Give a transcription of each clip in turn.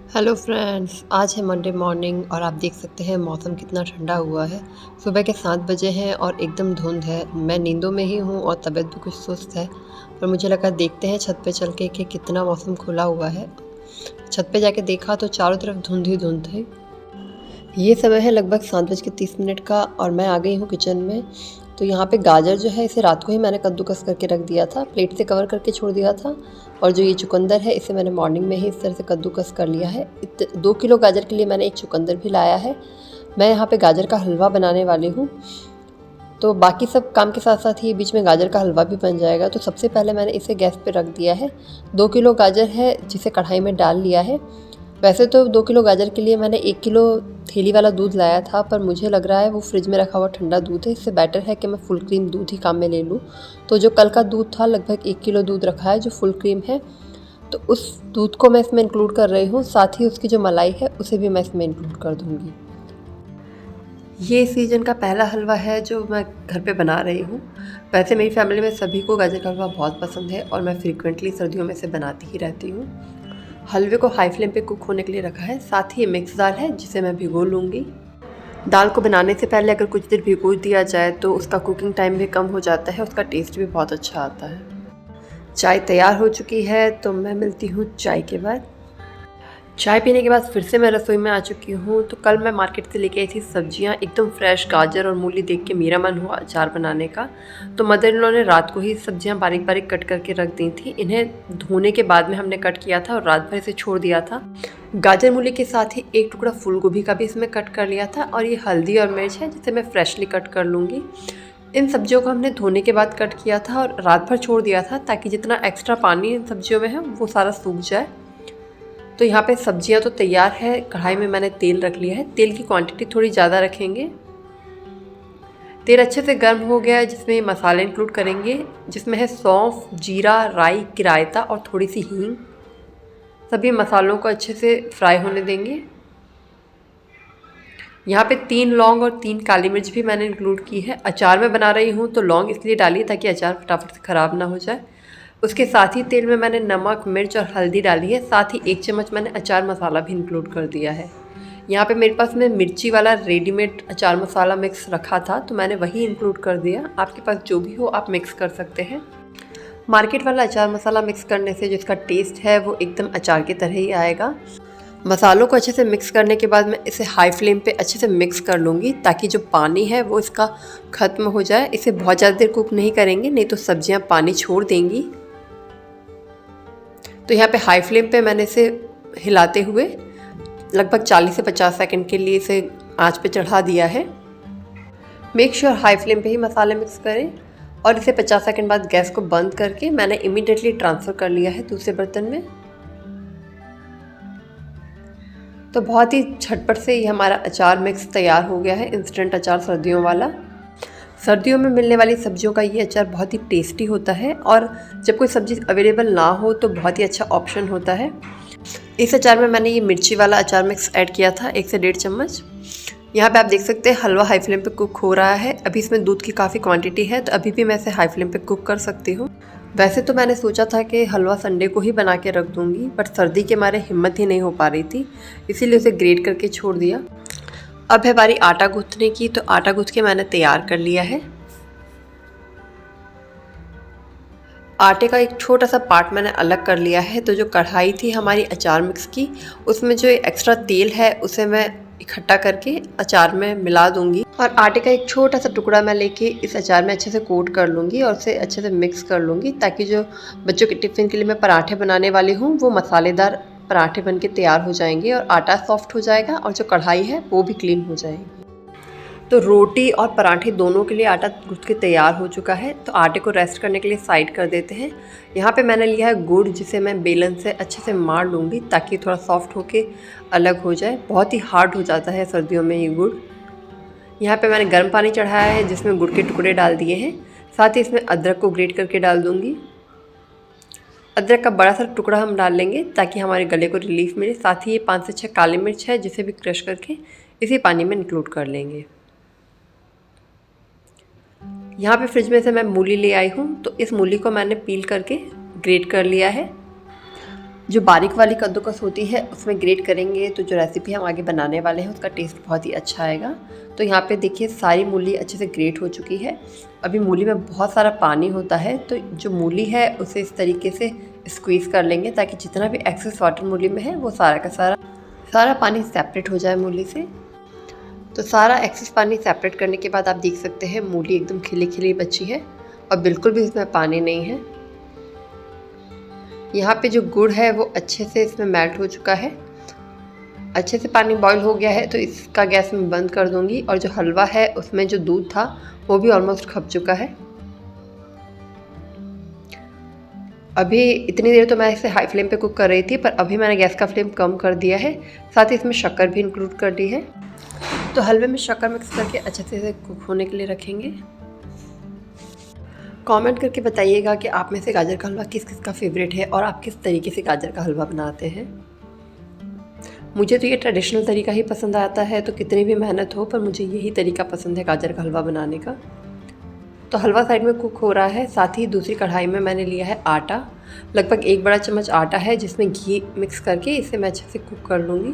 Hello friends, आज है Monday morning और आप देख सकते हैं मौसम कितना ठंडा हुआ है। सुबह के 7 बजे हैं और एकदम धुंध है। मैं नींदों में ही हूँ और तबीयत भी कुछ सुस्त है, पर मुझे लगा देखते हैं छत पे चल के कि कितना मौसम खुला हुआ है। छत पे जाके देखा तो चारों तरफ धुंध ही धुंध है। ये समय है लगभग 7:30 का और मैं आ गई हूँ किचन में। तो यहाँ पे गाजर जो है इसे रात को ही मैंने कद्दूकस करके रख दिया था, प्लेट से कवर करके छोड़ दिया था। और जो ये चुकंदर है इसे मैंने मॉर्निंग में ही इस तरह से कद्दूकस कर लिया है। 2 किलो गाजर के लिए मैंने एक चुकंदर भी लाया है। मैं यहाँ पे गाजर का हलवा बनाने वाली हूँ, तो बाकी सब काम के साथ साथ ही बीच में गाजर का हलवा भी बन जाएगा। तो सबसे पहले मैंने इसे गैस पे रख दिया है। 2 किलो गाजर है जिसे कढ़ाई में डाल लिया है। वैसे तो 2 किलो गाजर के लिए मैंने 1 किलो थैली वाला दूध लाया था, पर मुझे लग रहा है वो फ्रिज में रखा हुआ ठंडा दूध है, इससे बेटर है कि मैं फुल क्रीम दूध ही काम में ले लूँ। तो जो कल का दूध था लगभग 1 किलो दूध रखा है जो फुल क्रीम है, तो उस दूध को मैं इसमें इंक्लूड कर रही हूँ। साथ ही उसकी जो मलाई है उसे भी मैं इसमें इंक्लूड कर दूँगी। ये सीज़न का पहला हलवा है जो मैं घर पे बना रही हूँ। वैसे मेरी फैमिली में सभी को गाजर का हलवा बहुत पसंद है और मैं फ्रीक्वेंटली सर्दियों में इसे बनाती ही रहती हूँ। हलवे को हाई फ्लेम पे कुक होने के लिए रखा है। साथ ही ये मिक्स दाल है जिसे मैं भिगो लूँगी। दाल को बनाने से पहले अगर कुछ देर भिगो दिया जाए तो उसका कुकिंग टाइम भी कम हो जाता है, उसका टेस्ट भी बहुत अच्छा आता है। चाय तैयार हो चुकी है तो मैं मिलती हूँ चाय के बाद। चाय पीने के बाद फिर से मैं रसोई में आ चुकी हूँ। तो कल मैं मार्केट से लेके आई थी सब्जियाँ, एकदम फ्रेश गाजर और मूली देख के मेरा मन हुआ अचार बनाने का। तो मदर इन लॉ ने रात को ही सब्जियाँ बारीक बारीक कट करके रख दी थी। इन्हें धोने के बाद में हमने कट किया था और रात भर इसे छोड़ दिया था। गाजर मूली के साथ ही एक टुकड़ा फूल गोभी का भी इसमें कट कर लिया था और ये हल्दी और मिर्च है जिसे मैं फ्रेशली कट कर लूँगी। इन सब्जियों को हमने धोने के बाद कट किया था और रात भर छोड़ दिया था ताकि जितना एक्स्ट्रा पानी इन सब्जियों में है वो सारा सूख जाए। तो यहाँ पे सब्जियाँ तो तैयार है। कढ़ाई में मैंने तेल रख लिया है। तेल की क्वांटिटी थोड़ी ज़्यादा रखेंगे। तेल अच्छे से गर्म हो गया है जिसमें मसाले इंक्लूड करेंगे, जिसमें है सौंफ, जीरा, राई, किरायता और थोड़ी सी हींग। सभी मसालों को अच्छे से फ्राई होने देंगे। यहाँ पे 3 लौंग और 3 काली मिर्च भी मैंने इंक्लूड की है। अचार में बना रही हूँ तो लौंग इसलिए डाली ताकि अचार फटाफट से ख़राब ना हो जाए। उसके साथ ही तेल में मैंने नमक, मिर्च और हल्दी डाली है। साथ ही 1 चम्मच मैंने अचार मसाला भी इंक्लूड कर दिया है। यहाँ पे मेरे पास में मिर्ची वाला रेडीमेड अचार मसाला मिक्स रखा था तो मैंने वही इंक्लूड कर दिया। आपके पास जो भी हो आप मिक्स कर सकते हैं। मार्केट वाला अचार मसाला मिक्स करने से जिसका टेस्ट है वो एकदम अचार की तरह ही आएगा। मसालों को अच्छे से मिक्स करने के बाद मैं इसे हाई फ्लेम पे अच्छे से मिक्स कर लूँगी ताकि जो पानी है वो इसका ख़त्म हो जाए। इसे बहुत ज़्यादा देर कुक नहीं करेंगे, नहीं तो सब्जियां पानी छोड़ देंगी। तो यहाँ पे हाई फ्लेम पे मैंने इसे हिलाते हुए लगभग 40 से 50 सेकंड के लिए इसे आंच पे चढ़ा दिया है। मेक श्योर हाई फ्लेम पे ही मसाले मिक्स करें और इसे 50 सेकंड बाद गैस को बंद करके मैंने इमीडिएटली ट्रांसफ़र कर लिया है दूसरे बर्तन में। तो बहुत ही झटपट से ये हमारा अचार मिक्स तैयार हो गया है, इंस्टेंट अचार सर्दियों वाला। सर्दियों में मिलने वाली सब्जियों का ये अचार बहुत ही टेस्टी होता है और जब कोई सब्ज़ी अवेलेबल ना हो तो बहुत ही अच्छा ऑप्शन होता है। इस अचार में मैंने ये मिर्ची वाला अचार मिक्स ऐड किया था 1 से 1.5 चम्मच। यहाँ पे आप देख सकते हैं हलवा हाई फ्लेम पे कुक हो रहा है। अभी इसमें दूध की काफ़ी क्वांटिटी है तो अभी भी मैं इसे हाई फ्लेम पे कुक कर सकती हूँ। वैसे तो मैंने सोचा था कि हलवा संडे को ही बना के रख दूँगी, बट सर्दी के मारे हिम्मत ही नहीं हो पा रही थी, इसीलिए उसे ग्रेट करके छोड़ दिया। अब है बारी आटा गूँथने की। तो आटा गूँथ के मैंने तैयार कर लिया है। आटे का एक छोटा सा पार्ट मैंने अलग कर लिया है। तो जो कढ़ाई थी हमारी अचार मिक्स की, उसमें जो एक्स्ट्रा तेल है उसे मैं इकट्ठा करके अचार में मिला दूंगी और आटे का एक छोटा सा टुकड़ा मैं लेके इस अचार में अच्छे से कोट कर लूँगी और उसे अच्छे से मिक्स कर लूँगी ताकि जो बच्चों के टिफ़िन के लिए मैं पराठे बनाने वाली हूँ वो मसालेदार पराठे बन के तैयार हो जाएंगे और आटा सॉफ्ट हो जाएगा और जो कढ़ाई है वो भी क्लीन हो जाएगी। तो रोटी और पराठे दोनों के लिए आटा गूँथ के तैयार हो चुका है। तो आटे को रेस्ट करने के लिए साइड कर देते हैं। यहाँ पे मैंने लिया है गुड़, जिसे मैं बेलन से अच्छे से मार लूँगी ताकि थोड़ा सॉफ्ट होके अलग हो जाए। बहुत ही हार्ड हो जाता है सर्दियों में ये गुड़। यहाँ पे मैंने गर्म पानी चढ़ाया है जिसमें गुड़ के टुकड़े डाल दिए हैं। साथ ही इसमें अदरक को ग्रेट करके डाल दूँगी। अदरक का बड़ा सा टुकड़ा हम डाल लेंगे ताकि हमारे गले को रिलीफ मिले। साथ ही ये 5 से 6 काली मिर्च है जिसे भी क्रश करके इसी पानी में इंक्लूड कर लेंगे। यहाँ पे फ्रिज में से मैं मूली ले आई हूँ तो इस मूली को मैंने पील करके ग्रेट कर लिया है। जो बारीक वाली कद्दूकस होती है उसमें ग्रेट करेंगे तो जो रेसिपी हम आगे बनाने वाले हैं उसका टेस्ट बहुत ही अच्छा आएगा। तो यहाँ पे देखिए सारी मूली अच्छे से ग्रेट हो चुकी है। अभी मूली में बहुत सारा पानी होता है तो जो मूली है उसे इस तरीके से स्क्वीज़ कर लेंगे ताकि जितना भी एक्सेस वाटर मूली में है वो सारा का सारा पानी सेपरेट हो जाए मूली से। तो सारा एक्सेस पानी सेपरेट करने के बाद आप देख सकते हैं मूली एकदम खिली खिली बची है और बिल्कुल भी इसमें पानी नहीं है। यहाँ पे जो गुड़ है वो अच्छे से इसमें मेल्ट हो चुका है, अच्छे से पानी बॉईल हो गया है तो इसका गैस मैं बंद कर दूंगी। और जो हलवा है उसमें जो दूध था वो भी ऑलमोस्ट खप चुका है। अभी इतनी देर तो मैं इसे हाई फ्लेम पे कुक कर रही थी, पर अभी मैंने गैस का फ्लेम कम कर दिया है। साथ ही इसमें शक्कर भी इंक्लूड कर दी है। तो हलवे में शक्कर मिक्स करके अच्छे से इसे कुक होने के लिए रखेंगे। कमेंट करके बताइएगा कि आप में से गाजर का हलवा किस किस का फेवरेट है और आप किस तरीके से गाजर का हलवा बनाते हैं। मुझे तो ये ट्रेडिशनल तरीका ही पसंद आता है, तो कितनी भी मेहनत हो पर मुझे यही तरीका पसंद है गाजर का हलवा बनाने का। तो हलवा साइड में कुक हो रहा है। साथ ही दूसरी कढ़ाई में मैंने लिया है आटा, लगभग 1 बड़ा चम्मच आटा है जिसमें घी मिक्स करके इसे मैं अच्छे से कुक कर लूँगी।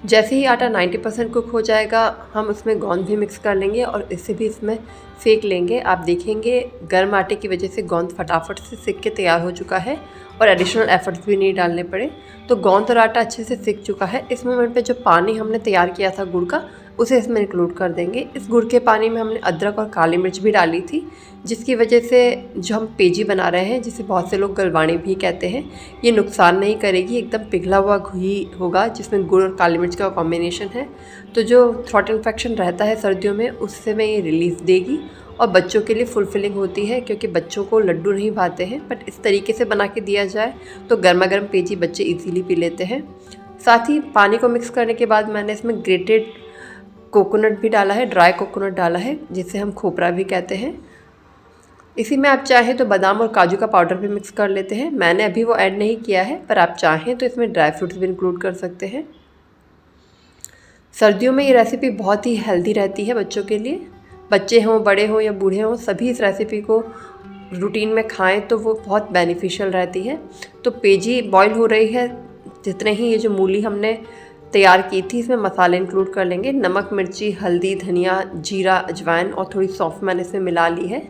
जैसे ही आटा 90% कुक हो जाएगा हम उसमें गोंद भी मिक्स कर लेंगे और इसे भी इसमें सेक लेंगे। आप देखेंगे गर्म आटे की वजह से गोंद फटाफट से सेक के तैयार हो चुका है और एडिशनल एफर्ट्स भी नहीं डालने पड़े। तो गोंद और आटा अच्छे से सेक चुका है। इस मोमेंट पे जो पानी हमने तैयार किया था गुड़ का उसे इसमें इंक्लूड कर देंगे। इस गुड़ के पानी में हमने अदरक और काली मिर्च भी डाली थी, जिसकी वजह से जो हम पेजी बना रहे हैं, जिसे बहुत से लोग गलवाणी भी कहते हैं, ये नुकसान नहीं करेगी। एकदम पिघला हुआ घी होगा जिसमें गुड़ और काली मिर्च का कॉम्बिनेशन है। तो जो थ्रोट इन्फेक्शन रहता है सर्दियों में उससे में ये रिलीफ देगी और बच्चों के लिए फुलफिलिंग होती है, क्योंकि बच्चों को लड्डू नहीं भाते हैं। बट इस तरीके से बना के दिया जाए तो गर्मा गर्म पेजी बच्चे इजीली पी लेते हैं। साथ ही पानी को मिक्स करने के बाद मैंने इसमें ग्रेटेड कोकोनट भी डाला है, ड्राई कोकोनट डाला है जिसे हम खोपरा भी कहते हैं। इसी में आप चाहें तो बादाम और काजू का पाउडर भी मिक्स कर लेते हैं। मैंने अभी वो ऐड नहीं किया है, पर आप चाहें तो इसमें ड्राई फ्रूट्स भी इंक्लूड कर सकते हैं। सर्दियों में ये रेसिपी बहुत ही हेल्दी रहती है बच्चों के लिए। बच्चे हों, बड़े हों या बूढ़े हों, सभी इस रेसिपी को रूटीन में खाएं तो वो बहुत बेनिफिशियल रहती है। तो पेजी बॉईल हो रही है, जितने ही ये जो मूली हमने तैयार की थी इसमें मसाले इंक्लूड कर लेंगे। नमक, मिर्ची, हल्दी, धनिया, जीरा, अजवाइन और थोड़ी सौंफ मैंने इसमें मिला ली है।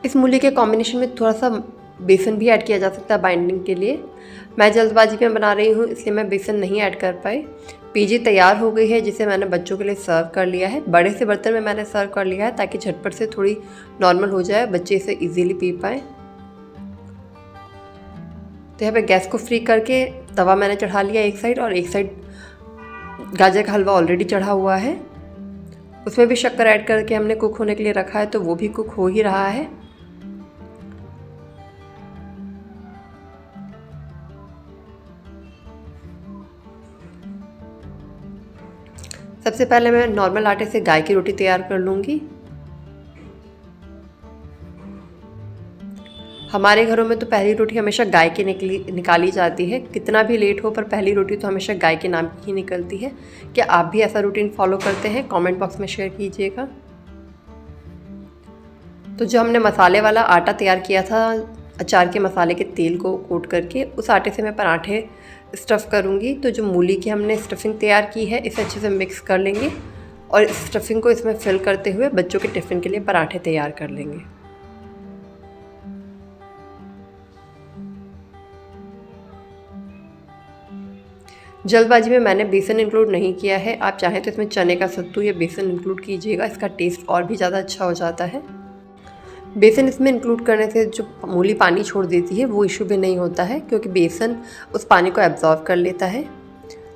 इस मूली के कॉम्बिनेशन में थोड़ा सा बेसन भी ऐड किया जा सकता है बाइंडिंग के लिए। मैं जल्दबाजी में बना रही हूँ इसलिए मैं बेसन नहीं ऐड कर पाई। पीजी तैयार हो गई है जिसे मैंने बच्चों के लिए सर्व कर लिया है। बड़े से बर्तन में मैंने सर्व कर लिया है ताकि झटपट से थोड़ी नॉर्मल हो जाए, बच्चे इसे इजीली पी पाएँ। तो यहाँ पे गैस को फ्री करके तवा मैंने चढ़ा लिया एक साइड, और एक साइड गाजर का हलवा ऑलरेडी चढ़ा हुआ है। उसमें भी शक्कर ऐड करके हमने कुक होने के लिए रखा है, तो वो भी कुक हो ही रहा है। सबसे पहले मैं नॉर्मल आटे से गाय की रोटी तैयार कर लूँगी। हमारे घरों में तो पहली रोटी हमेशा गाय की निकाली जाती है। कितना भी लेट हो पर पहली रोटी तो हमेशा गाय के नाम की ही निकलती है। क्या आप भी ऐसा रूटीन फॉलो करते हैं? कमेंट बॉक्स में शेयर कीजिएगा। तो जो हमने मसाले वाला आटा तैयार किया था अचार के मसाले के तेल को कोट करके, उस आटे से मैं पराठे स्टफ़ करूँगी। तो जो मूली की हमने स्टफिंग तैयार की है इसे अच्छे से मिक्स कर लेंगे और इस स्टफिंग को इसमें फिल करते हुए बच्चों के टिफ़िन के लिए पराठे तैयार कर लेंगे। जल्दबाजी में मैंने बेसन इंक्लूड नहीं किया है। आप चाहें तो इसमें चने का सत्तू या बेसन इंक्लूड कीजिएगा, इसका टेस्ट और भी ज़्यादा अच्छा हो जाता है। बेसन इसमें इंक्लूड करने से जो मूली पानी छोड़ देती है वो इशू भी नहीं होता है, क्योंकि बेसन उस पानी को एब्जॉर्ब कर लेता है।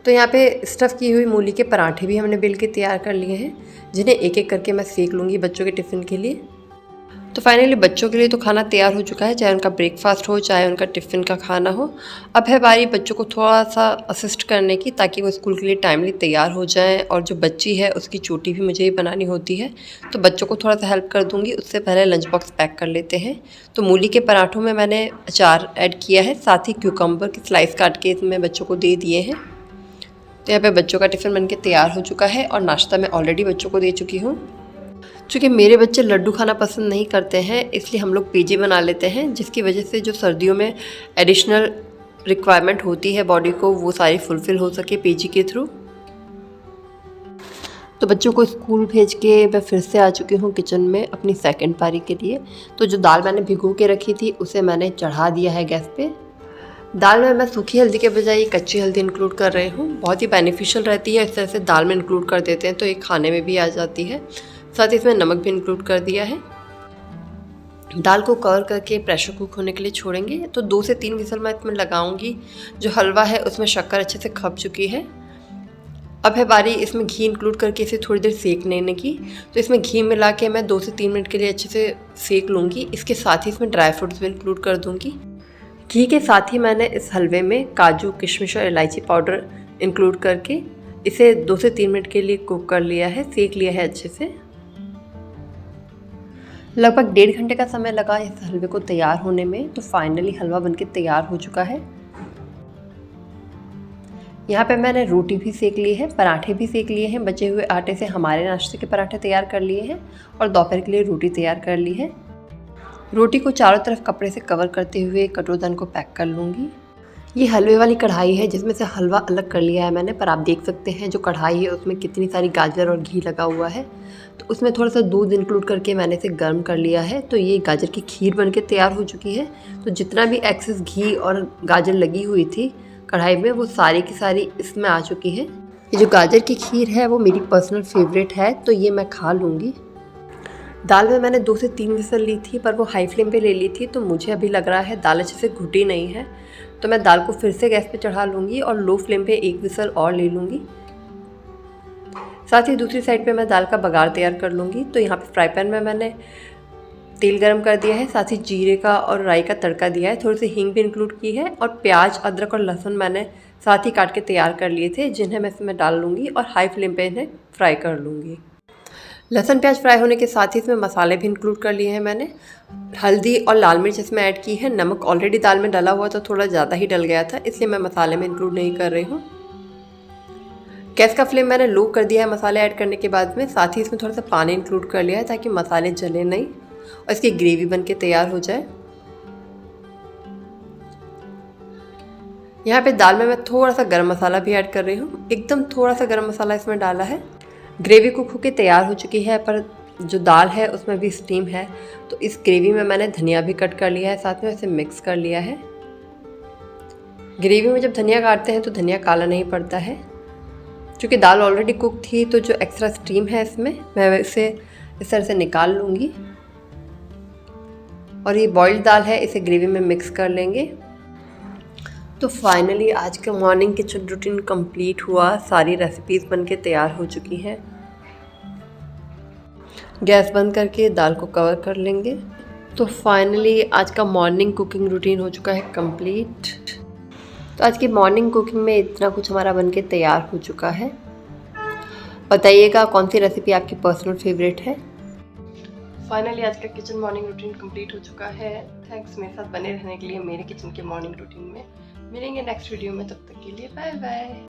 तो यहाँ पे स्टफ़ की हुई मूली के पराठे भी हमने बेल के तैयार कर लिए हैं, जिन्हें एक एक करके मैं सेक लूँगी बच्चों के टिफ़िन के लिए। तो फाइनली बच्चों के लिए तो खाना तैयार हो चुका है, चाहे उनका ब्रेकफास्ट हो चाहे उनका टिफ़िन का खाना हो। अब है बारी बच्चों को थोड़ा सा असिस्ट करने की, ताकि वो स्कूल के लिए टाइमली तैयार हो जाएं। और जो बच्ची है उसकी चोटी भी मुझे ही बनानी होती है, तो बच्चों को थोड़ा सा हेल्प कर दूंगी। उससे पहले लंच बॉक्स पैक कर लेते हैं। तो मूली के पराठों में मैंने अचार ऐड किया है, साथ ही क्यूकम्बर की स्लाइस काट के इसमें बच्चों को दे दिए हैं। तो यहाँ पे बच्चों का टिफ़िन बनके तैयार हो चुका है और नाश्ता मैं ऑलरेडी बच्चों को दे चुकी हूँ। चूँकि मेरे बच्चे लड्डू खाना पसंद नहीं करते हैं, इसलिए हम लोग पीजी बना लेते हैं, जिसकी वजह से जो सर्दियों में एडिशनल रिक्वायरमेंट होती है बॉडी को, वो सारी फुलफ़िल हो सके पीजी के थ्रू। तो बच्चों को स्कूल भेज के मैं फिर से आ चुकी हूँ किचन में अपनी सेकंड पारी के लिए। तो जो दाल मैंने भिगो के रखी थी उसे मैंने चढ़ा दिया है गैस पे। दाल में मैं सूखी हल्दी के बजाय कच्ची हल्दी इंक्लूड कर रही हूँ। बहुत ही बेनिफिशियल रहती है, इस तरह से दाल में इंक्लूड कर देते हैं तो ये खाने में भी आ जाती है। साथ ही इसमें नमक भी इंक्लूड कर दिया है। दाल को कवर करके प्रेशर कुक होने के लिए छोड़ेंगे। तो 2 से 3 विसल मैं इसमें लगाऊंगी। जो हलवा है उसमें शक्कर अच्छे से खप चुकी है। अब है बारी इसमें घी इंक्लूड करके इसे थोड़ी देर सेक लेने की। तो इसमें घी मिला के मैं 2 से 3 मिनट के लिए अच्छे से सेक लूँगी। इसके साथ ही इसमें ड्राई फ्रूट्स भी इंक्लूड कर दूँगी। घी के साथ ही मैंने इस हलवे में काजू, किशमिश और इलायची पाउडर इंक्लूड करके इसे 2 से 3 मिनट के लिए कुक कर लिया है, सेक लिया है अच्छे से। लगभग 1.5 घंटे का समय लगा इस हलवे को तैयार होने में। तो फाइनली हलवा बनके तैयार हो चुका है। यहाँ पे मैंने रोटी भी सेक ली है, पराठे भी सेक लिए हैं। बचे हुए आटे से हमारे नाश्ते के पराठे तैयार कर लिए हैं और दोपहर के लिए रोटी तैयार कर ली है। रोटी को चारों तरफ कपड़े से कवर करते हुए कटोरदान को पैक कर लूँगी। ये हलवे वाली कढ़ाई है जिसमें से हलवा अलग कर लिया है मैंने, पर आप देख सकते हैं जो कढ़ाई है उसमें कितनी सारी गाजर और घी लगा हुआ है। तो उसमें थोड़ा सा दूध इंक्लूड करके मैंने इसे गर्म कर लिया है। तो ये गाजर की खीर बनके तैयार हो चुकी है। तो जितना भी एक्सेस घी और गाजर लगी हुई थी कढ़ाई में, वो सारी की सारी इसमें आ चुकी है। ये जो गाजर की खीर है वो मेरी पर्सनल फेवरेट है, तो ये मैं खा लूँगी। दाल में मैंने 2 से 3 विसल ली थी, पर वो हाई फ्लेम पे ले ली थी। तो मुझे अभी लग रहा है दाल अच्छे से घुटी नहीं है। तो मैं दाल को फिर से गैस पे चढ़ा लूँगी और लो फ्लेम पे 1 विसल और ले लूँगी। साथ ही दूसरी साइड पे मैं दाल का बघार तैयार कर लूँगी। तो यहाँ पे फ्राई पैन में मैंने तेल गरम कर दिया है, साथ ही जीरे का और राई का तड़का दिया है। थोड़ी सी हींग भी इंक्लूड की है और प्याज, अदरक और लहसुन मैंने साथ ही काट के तैयार कर लिए थे, जिन्हें मैं इसमें डाल लूँगी और हाई फ्लेम पे इन्हें फ्राई कर लूँगी। लहसुन प्याज फ्राई होने के साथ ही इसमें मसाले भी इंक्लूड कर लिए हैं मैंने। हल्दी और लाल मिर्च इसमें ऐड की है। नमक ऑलरेडी दाल में डला हुआ तो थोड़ा ज़्यादा ही डल गया था, इसलिए मैं मसाले में इंक्लूड नहीं कर रही हूँ। गैस का फ्लेम मैंने लो कर दिया है मसाले ऐड करने के बाद में। साथ ही इसमें थोड़ा सा पानी इंक्लूड कर लिया है ताकि मसाले जले नहीं और इसकी ग्रेवी बन के तैयार हो जाए। यहाँ पे दाल में मैं थोड़ा सा गरम मसाला भी ऐड कर रही हूँ, एकदम थोड़ा सा गरम मसाला इसमें डाला है। ग्रेवी कुक होकर तैयार हो चुकी है, पर जो दाल है उसमें भी स्टीम है। तो इस ग्रेवी में मैंने धनिया भी कट कर लिया है, साथ में इसे मिक्स कर लिया है। ग्रेवी में जब धनिया काटते हैं तो धनिया काला नहीं पड़ता है। क्योंकि दाल ऑलरेडी कुक थी तो जो एक्स्ट्रा स्टीम है इसमें मैं इसे इस तरह से निकाल लूँगी। और ये बॉइल्ड दाल है, इसे ग्रेवी में मिक्स कर लेंगे। तो फाइनली आज का मॉर्निंग किचन रूटीन कंप्लीट हुआ। सारी रेसिपीज़ बनके तैयार हो चुकी हैं। गैस बंद करके दाल को कवर कर लेंगे। तो फाइनली आज का मॉर्निंग कुकिंग रूटीन हो चुका है कंप्लीट। तो आज की मॉर्निंग कुकिंग में इतना कुछ हमारा बनके तैयार हो चुका है। बताइएगा कौन सी रेसिपी आपकी पर्सनल फेवरेट है। फाइनली आज का किचन मॉर्निंग रूटीन कंप्लीट हो चुका है। थैंक्स मेरे साथ बने रहने के लिए मेरे किचन के मॉर्निंग रूटीन में। मिलेंगे नेक्स्ट वीडियो में, तब तक के लिए बाय बाय।